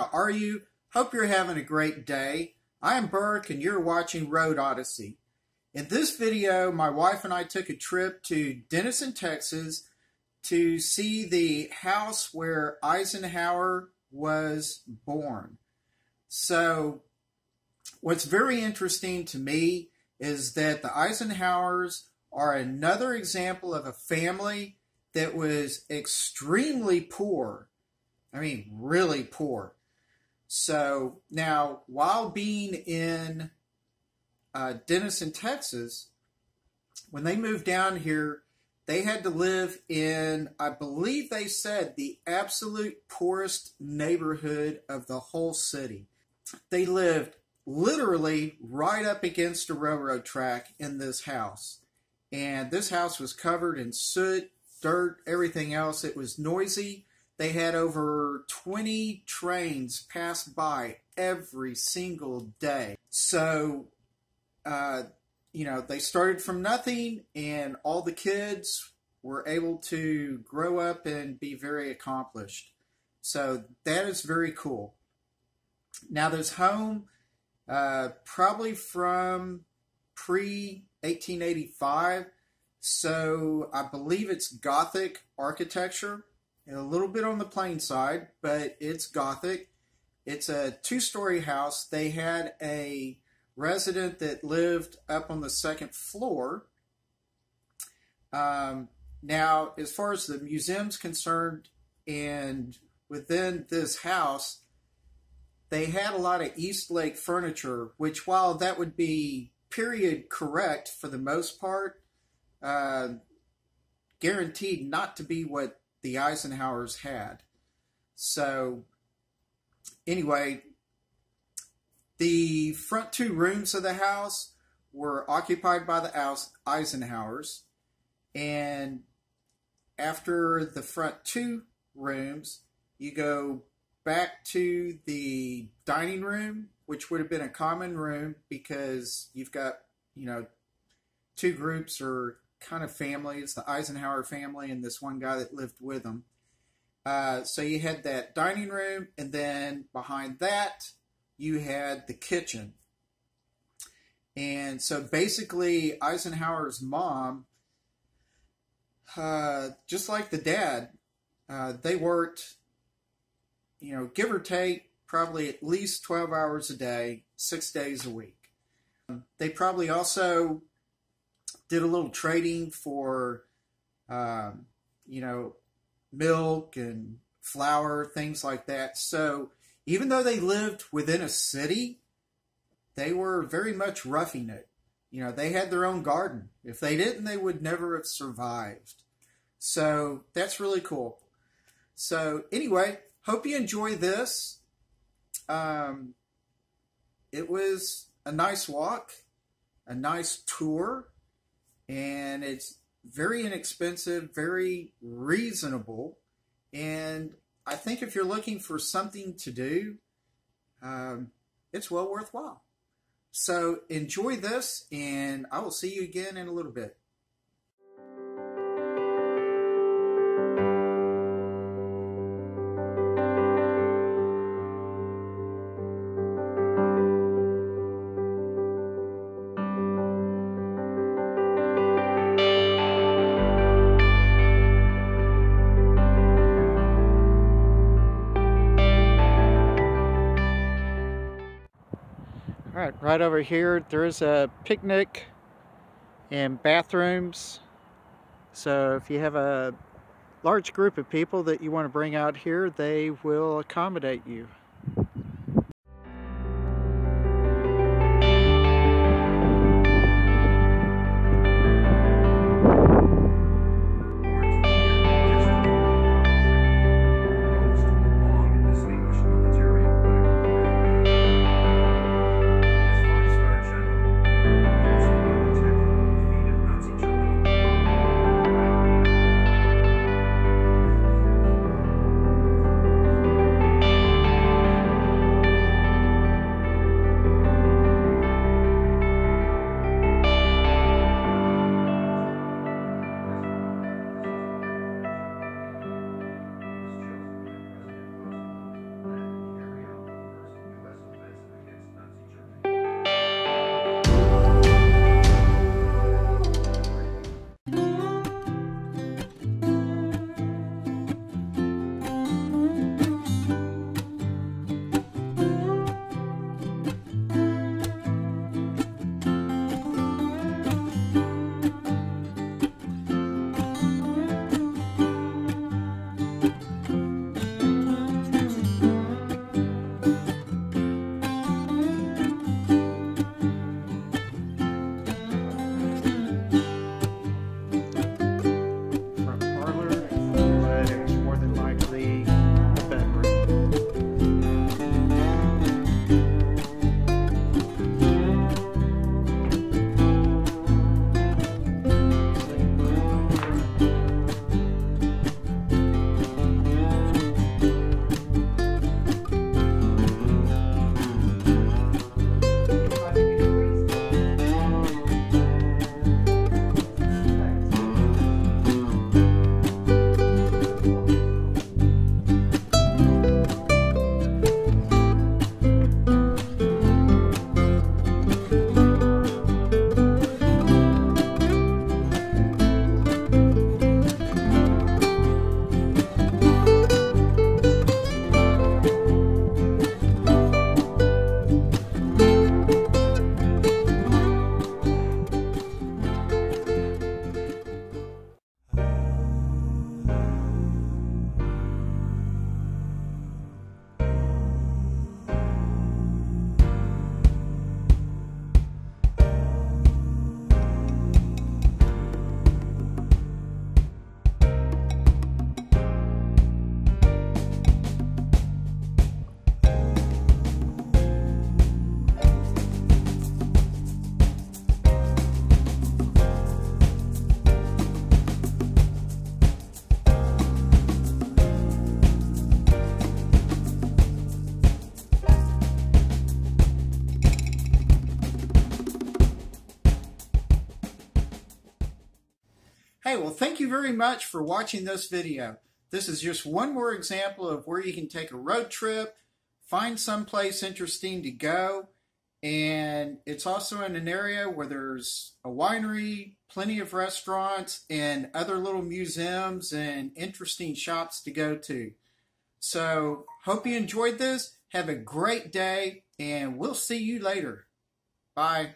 How are you? Hope you're having a great day. I am Burke and you're watching Road Odyssey. In this video, my wife and I took a trip to Denison, Texas to see the house where Eisenhower was born. So what's very interesting to me is that the Eisenhowers are another example of a family that was extremely poor. I mean, really poor. So now, while being in Denison, Texas, when they moved down here, they had to live in, I believe they said, the absolute poorest neighborhood of the whole city. They lived literally right up against a railroad track in this house. And this house was covered in soot, dirt, everything else. It was noisy. They had over 20 trains pass by every single day. So, they started from nothing, and all the kids were able to grow up and be very accomplished. So that is very cool. Now, this home, probably from pre-1885, so I believe it's Gothic architecture. A little bit on the plain side, but it's Gothic. It's a two-story house. They had a resident that lived up on the second floor. Now, as far as the museum's concerned, and within this house, they had a lot of East Lake furniture, which, while that would be period correct for the most part, guaranteed not to be what the Eisenhowers had. So anyway, the front two rooms of the house were occupied by the Eisenhowers, and after the front two rooms, you go back to the dining room, which would have been a common room because you've got, two groups or kind of families, the Eisenhower family and this one guy that lived with them. So you had that dining room, and then behind that you had the kitchen. And so basically Eisenhower's mom, just like the dad, they worked, give or take, probably at least 12 hours a day, 6 days a week. They probably also did a little trading for, milk and flour, things like that. So even though they lived within a city, they were very much roughing it. They had their own garden. If they didn't, they would never have survived. So that's really cool. So anyway, hope you enjoy this. It was a nice walk, a nice tour. And it's very inexpensive, very reasonable. And I think if you're looking for something to do, it's well worthwhile. So enjoy this, and I will see you again in a little bit. Right over here, there's a picnic and bathrooms. So if you have a large group of people that you want to bring out here, they will accommodate you. Okay, well, thank you very much for watching this video. This is just one more example of where you can take a road trip, find someplace interesting to go, and it's also in an area where there's a winery, plenty of restaurants, and other little museums and interesting shops to go to. So, hope you enjoyed this. Have a great day, and we'll see you later. Bye.